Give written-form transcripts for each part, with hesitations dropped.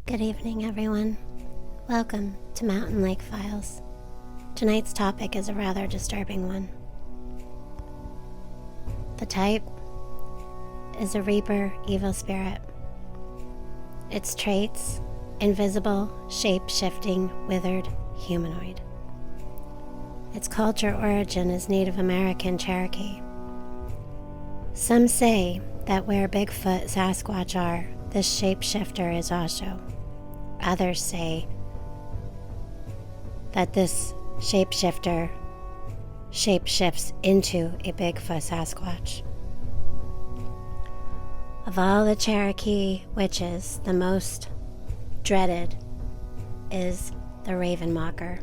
Good evening, everyone. Welcome to Mountain Lake Files. Tonight's topic is a rather disturbing one. The type is a Reaper evil spirit. Its traits: invisible, shape-shifting, withered, humanoid. Its culture origin is Native American Cherokee. Some say that where Bigfoot, Sasquatch are, this shapeshifter is also. Others say that this shapeshifter shapeshifts into a Bigfoot Sasquatch. Of all the Cherokee witches, the most dreaded is the Raven Mocker,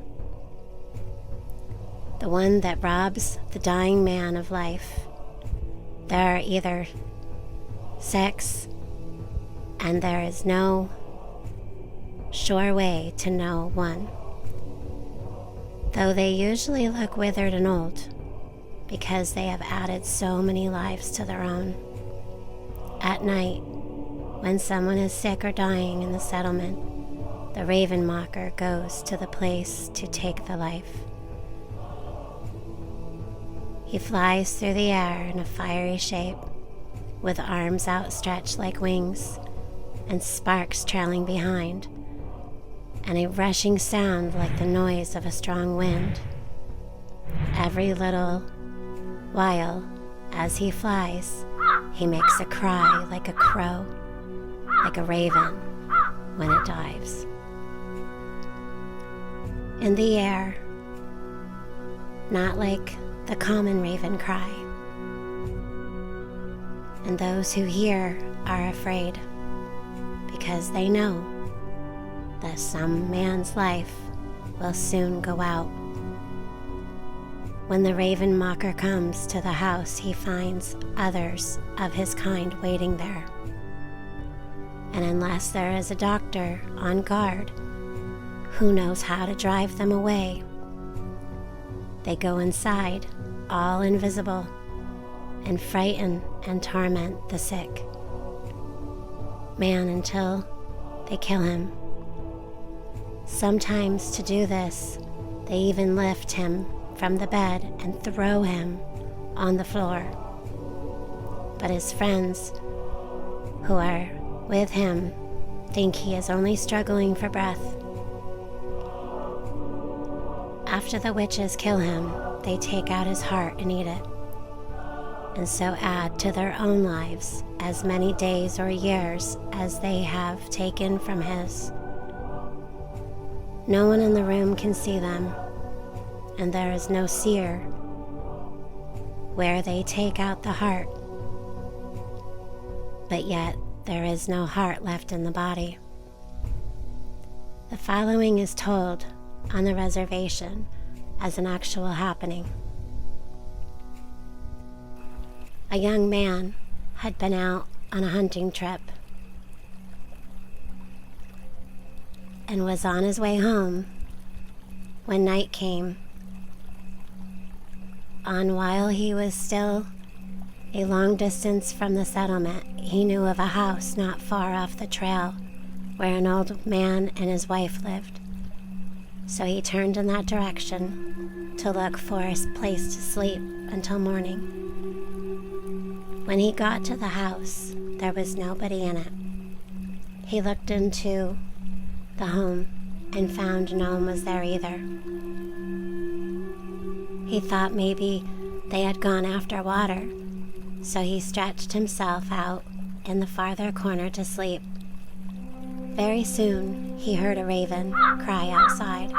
the one that robs the dying man of life. There are either sex, and there is no sure way to know one. Though they usually look withered and old, because they have added so many lives to their own. At night, when someone is sick or dying in the settlement, the Raven Mocker goes to the place to take the life. He flies through the air in a fiery shape, with arms outstretched like wings, and sparks trailing behind, and a rushing sound like the noise of a strong wind. Every little while, as he flies, he makes a cry like a crow, like a raven when it dives. In the air, not like the common raven cry. And those who hear are afraid, because they know that some man's life will soon go out. When the Raven Mocker comes to the house, he finds others of his kind waiting there. And unless there is a doctor on guard who knows how to drive them away, they go inside, all invisible, and frighten and torment the sick man until they kill him. Sometimes to do this, they even lift him from the bed and throw him on the floor. But his friends who are with him think he is only struggling for breath. After the witches kill him, they take out his heart and eat it, and so add to their own lives as many days or years as they have taken from his. No one in the room can see them, and there is no seer where they take out the heart, but yet there is no heart left in the body. The following is told on the reservation as an actual happening. A young man had been out on a hunting trip and was on his way home when night came on. While he was still a long distance from the settlement, he knew of a house not far off the trail where an old man and his wife lived. So he turned in that direction to look for a place to sleep until morning. When he got to the house, there was nobody in it. He looked into the home and found no one was there either. He thought maybe they had gone after water, so he stretched himself out in the farther corner to sleep. Very soon, he heard a raven cry outside,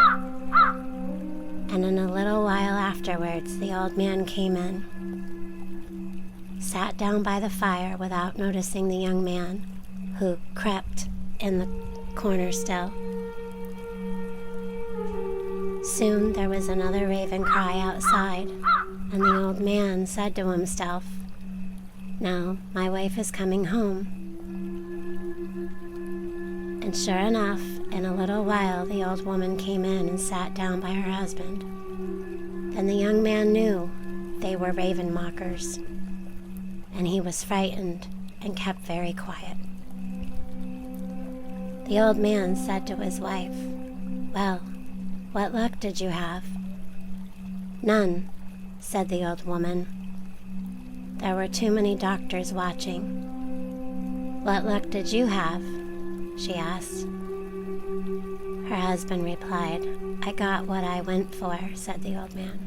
and in a little while afterwards, the old man came in, sat down by the fire without noticing the young man, who crept in the corner still. Soon there was another raven cry outside, and the old man said to himself, "Now my wife is coming home." And sure enough, in a little while the old woman came in and sat down by her husband. Then the young man knew they were Raven Mockers, and he was frightened and kept very quiet. The old man said to his wife, "Well, what luck did you have?" "None," said the old woman. "There were too many doctors watching." "What luck did you have?" she asked. Her husband replied, "I got what I went for," said the old man.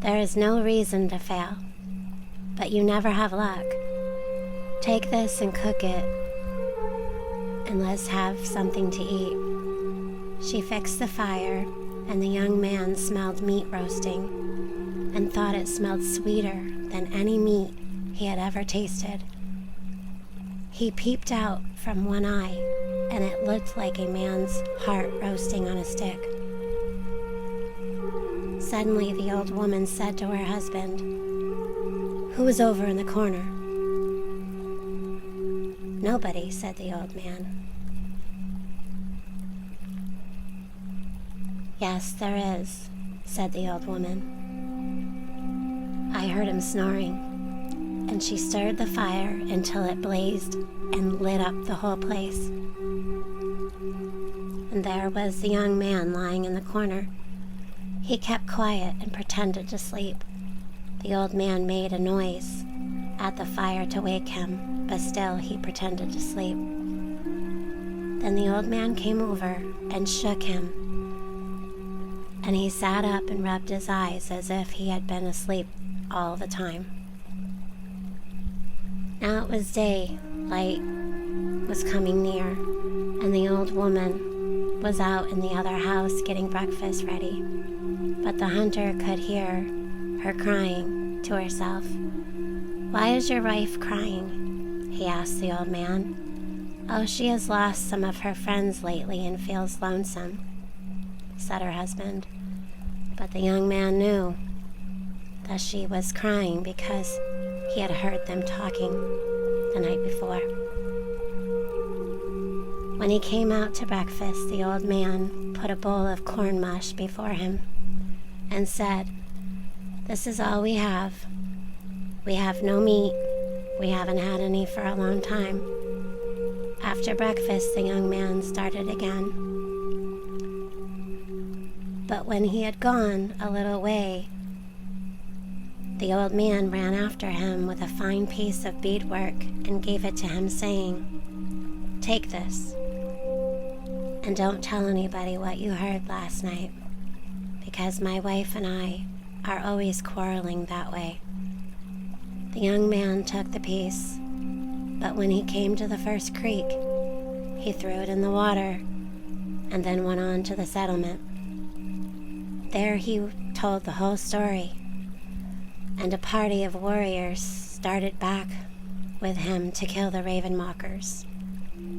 "There is no reason to fail, but you never have luck. Take this and cook it, and let's have something to eat." She fixed the fire, and the young man smelled meat roasting and thought it smelled sweeter than any meat he had ever tasted. He peeped out from one eye, and it looked like a man's heart roasting on a stick. Suddenly, the old woman said to her husband, "Who is over in the corner?" "Nobody," said the old man. "Yes, there is," said the old woman. "I heard him snoring." And she stirred the fire until it blazed and lit up the whole place. And there was the young man lying in the corner. He kept quiet and pretended to sleep. The old man made a noise at the fire to wake him, but still he pretended to sleep. Then the old man came over and shook him, and he sat up and rubbed his eyes as if he had been asleep all the time. Now it was day, light was coming near, and the old woman was out in the other house getting breakfast ready. But the hunter could hear her crying to herself. "Why is your wife crying?" he asked the old man. "Oh, she has lost some of her friends lately and feels lonesome," said her husband. But the young man knew that she was crying because he had heard them talking the night before. When he came out to breakfast, the old man put a bowl of corn mush before him and said, "This is all we have. We have no meat. We haven't had any for a long time." After breakfast, the young man started again. But when he had gone a little way, the old man ran after him with a fine piece of beadwork and gave it to him, saying, "Take this, and don't tell anybody what you heard last night, because my wife and I are always quarreling that way." The young man took the piece, but when he came to the first creek, he threw it in the water and then went on to the settlement. There he told the whole story, and a party of warriors started back with him to kill the raven mockers.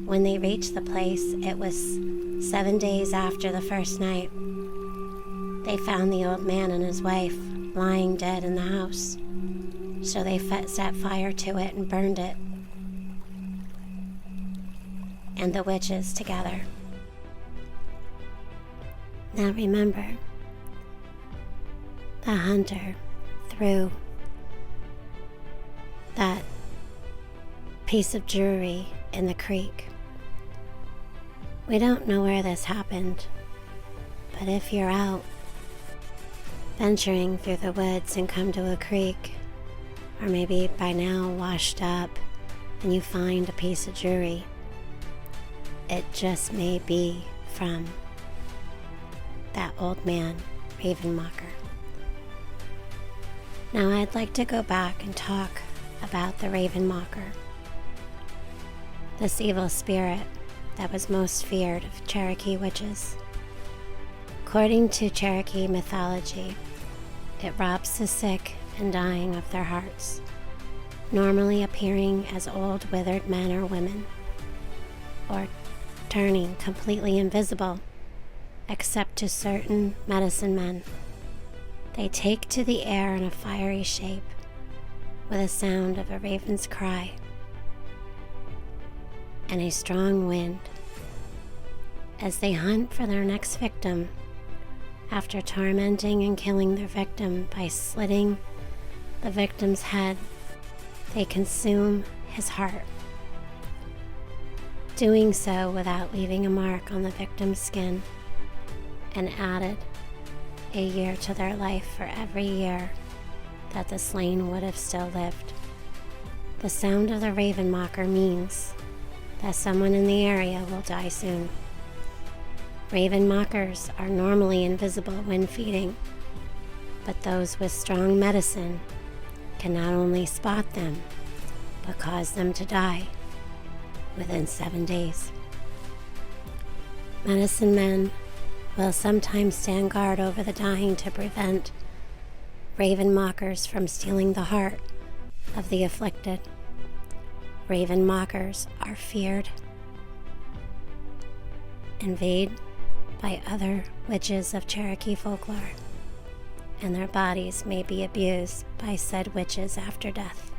When they reached the place, it was 7 days after the first night. They found the old man and his wife lying dead in the house, so they set fire to it and burned it, and the witches together. Now remember, the hunter threw that piece of jewelry in the creek. We don't know where this happened, but if you're out venturing through the woods and come to a creek, or maybe by now washed up, and you find a piece of jewelry, it just may be from that old man, Raven Mocker. Now I'd like to go back and talk about the Raven Mocker, this evil spirit that was most feared of Cherokee witches. According to Cherokee mythology, it robs the sick and dying of their hearts, normally appearing as old withered men or women, or turning completely invisible except to certain medicine men. They take to the air in a fiery shape with the sound of a raven's cry and a strong wind as they hunt for their next victim. After tormenting and killing their victim by slitting the victim's head, they consume his heart. doing so without leaving a mark on the victim's skin, and added a year to their life for every year that the slain would have still lived. The sound of the raven mocker means that someone in the area will die soon. Raven mockers are normally invisible when feeding, but those with strong medicine can not only spot them, but cause them to die within 7 days. Medicine men will sometimes stand guard over the dying to prevent raven mockers from stealing the heart of the afflicted. Raven mockers are feared, invaded by other witches of Cherokee folklore, and their bodies may be abused by said witches after death.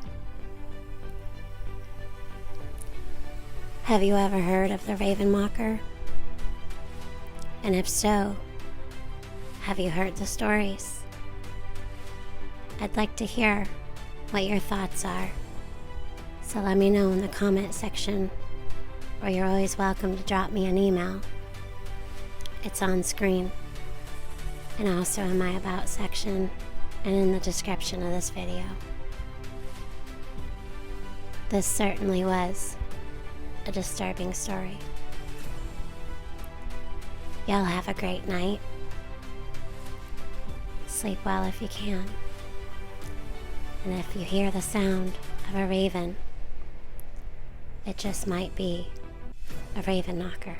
Have you ever heard of the raven mocker? And if so, have you heard the stories? I'd like to hear what your thoughts are, so let me know in the comment section, or you're always welcome to drop me an email. It's on screen, and also in my About section and in the description of this video. This certainly was a disturbing story. Y'all have a great night. Sleep well if you can. And if you hear the sound of a raven, it just might be a raven knocker.